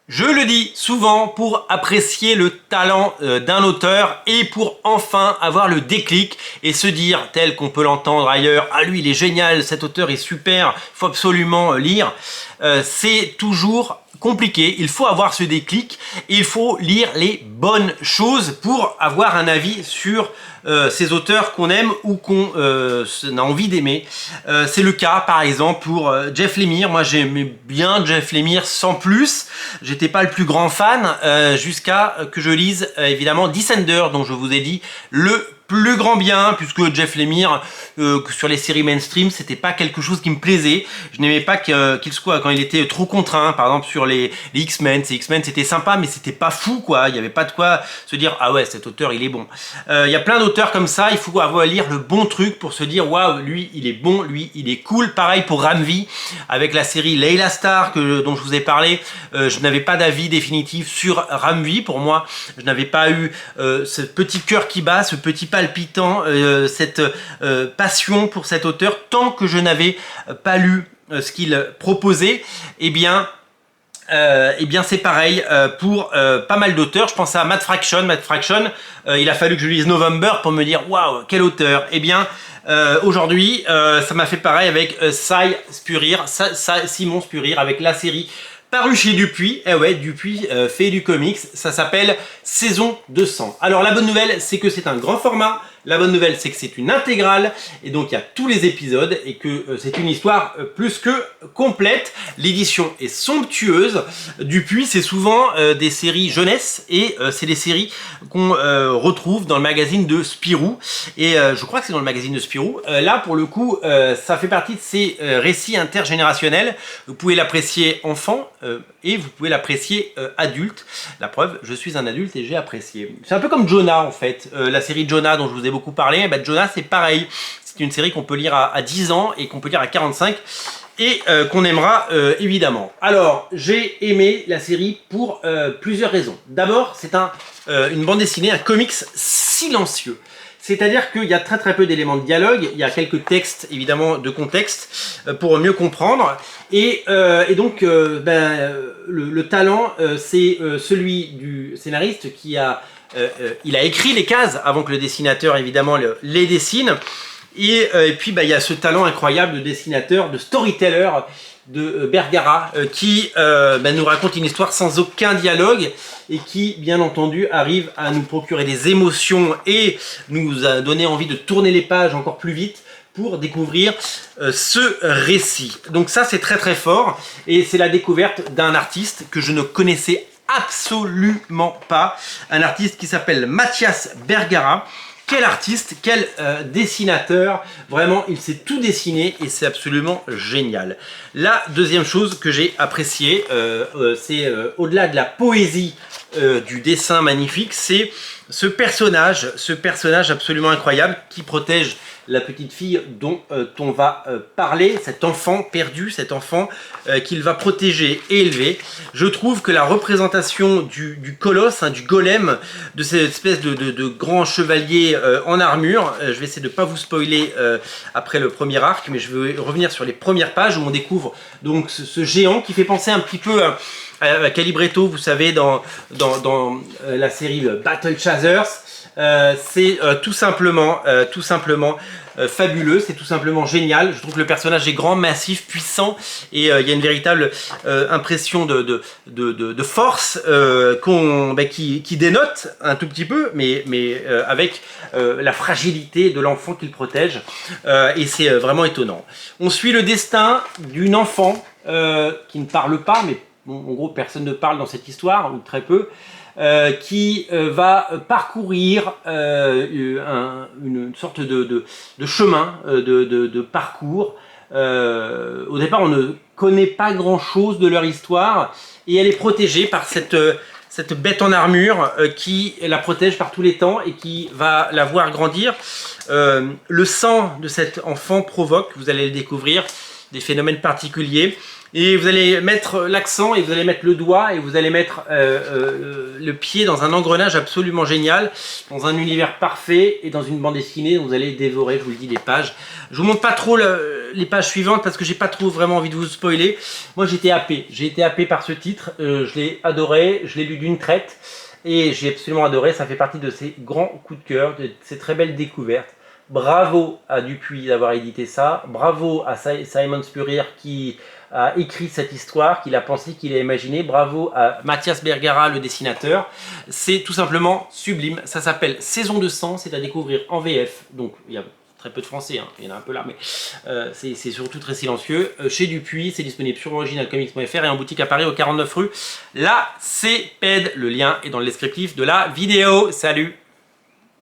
Je le dis souvent, pour apprécier le talent d'un auteur et pour enfin avoir le déclic et se dire, tel qu'on peut l'entendre ailleurs, ah lui il est génial, cet auteur est super, il faut absolument lire, c'est toujours compliqué. Il faut avoir ce déclic et il faut lire les bonnes choses pour avoir un avis sur ces auteurs qu'on aime ou qu'on a envie d'aimer. C'est le cas par exemple pour Jeff Lemire. Moi j'aimais bien Jeff Lemire sans plus. J'étais pas le plus grand fan jusqu'à que je lise évidemment Descender, dont je vous ai dit le plus grand bien, puisque Jeff Lemire sur les séries mainstream c'était pas quelque chose qui me plaisait. Je n'aimais pas qu'il soit quand il était trop contraint, par exemple sur les X-Men. Ces X-Men c'était sympa mais c'était pas fou quoi, il n'y avait pas de quoi se dire ah ouais cet auteur il est bon. Il y a plein d'auteurs comme ça, il faut avoir lire le bon truc pour se dire waouh lui il est bon, lui il est cool. Pareil pour Ramvi avec la série Layla Starr dont je vous ai parlé. Je n'avais pas d'avis définitif sur Ramvi. Pour moi je n'avais pas eu ce petit cœur qui bat, ce petit palpitant, cette passion pour cet auteur tant que je n'avais pas lu ce qu'il proposait. Eh bien c'est pareil pour pas mal d'auteurs. Je pense à Matt Fraction. Il a fallu que je lise November pour me dire waouh quel auteur. Eh bien aujourd'hui ça m'a fait pareil avec Simon Spurrier avec la série paru chez Dupuis. Eh ouais, Dupuis fait du comics, ça s'appelle Saison 200. Alors la bonne nouvelle c'est que c'est un grand format. La bonne nouvelle, c'est que c'est une intégrale et donc il y a tous les épisodes et que c'est une histoire plus que complète. L'édition est somptueuse. Dupuis, c'est souvent des séries jeunesse et c'est des séries qu'on retrouve dans le magazine de Spirou. Et je crois que c'est dans le magazine de Spirou. Là, pour le coup, ça fait partie de ces récits intergénérationnels. Vous pouvez l'apprécier enfant et vous pouvez l'apprécier adulte. La preuve, je suis un adulte et j'ai apprécié. C'est un peu comme Jonah en fait. La série Jonah dont je vous ai beaucoup parlé, bah, Jonah c'est pareil. C'est une série qu'on peut lire à 10 ans et qu'on peut lire à 45 et qu'on aimera évidemment. Alors, j'ai aimé la série pour plusieurs raisons. D'abord, c'est une bande dessinée, un comics silencieux. C'est-à-dire qu'il y a très peu d'éléments de dialogue, il y a quelques textes évidemment de contexte pour mieux comprendre. Et donc le talent c'est celui du scénariste qui a il a écrit les cases avant que le dessinateur évidemment les dessine. Et puis il y a ce talent incroyable de dessinateur, de storyteller de Bergara qui nous raconte une histoire sans aucun dialogue et qui bien entendu arrive à nous procurer des émotions et nous a donné envie de tourner les pages encore plus vite pour découvrir ce récit. Donc ça c'est très fort et c'est la découverte d'un artiste que je ne connaissais absolument pas, un artiste qui s'appelle Mathias Bergara. Quel artiste, quel dessinateur, vraiment il sait tout dessiner et c'est absolument génial. La deuxième chose que j'ai appréciée, c'est au-delà de la poésie du dessin magnifique, c'est ce personnage absolument incroyable qui protège la petite fille dont on va parler, cet enfant perdu, cet enfant qu'il va protéger et élever. Je trouve que la représentation du colosse, du golem, de cette espèce de grand chevalier en armure, je vais essayer de ne pas vous spoiler après le premier arc, mais je vais revenir sur les premières pages où on découvre donc ce géant qui fait penser un petit peu à Calibretto, vous savez, dans la série Battle Chasers. C'est tout simplement fabuleux, c'est tout simplement génial. Je trouve que le personnage est grand, massif, puissant et il y a une véritable impression de force qui dénote un tout petit peu, mais avec la fragilité de l'enfant qu'il protège et c'est vraiment étonnant. On suit le destin d'une enfant qui ne parle pas, mais bon, en gros personne ne parle dans cette histoire, ou très peu. Qui va parcourir une sorte de chemin, de parcours. Au départ, on ne connaît pas grand-chose de leur histoire et elle est protégée par cette bête en armure qui la protège par tous les temps et qui va la voir grandir. Le sang de cet enfant provoque, vous allez le découvrir, des phénomènes particuliers. Et vous allez mettre l'accent et vous allez mettre le doigt et vous allez mettre le pied dans un engrenage absolument génial, dans un univers parfait et dans une bande dessinée dont vous allez dévorer, je vous le dis, les pages. Je vous montre pas trop les pages suivantes parce que j'ai pas trop vraiment envie de vous spoiler. Moi j'ai été happé par ce titre, je l'ai adoré, je l'ai lu d'une traite et j'ai absolument adoré. Ça fait partie de ces grands coups de cœur, de ces très belles découvertes. Bravo à Dupuis d'avoir édité ça, bravo à Simon Spurrier qui a écrit cette histoire, qu'il a pensé, qu'il a imaginé. Bravo à Mathias Bergara, le dessinateur. C'est tout simplement sublime. Ça s'appelle Saison de sang, c'est à découvrir en VF. Donc, il y a très peu de français, hein. Il y en a un peu là, mais c'est surtout très silencieux. Chez Dupuis, c'est disponible sur originalcomics.fr et en boutique à Paris au 49 rue La Cépède. Le lien est dans le descriptif de la vidéo. Salut!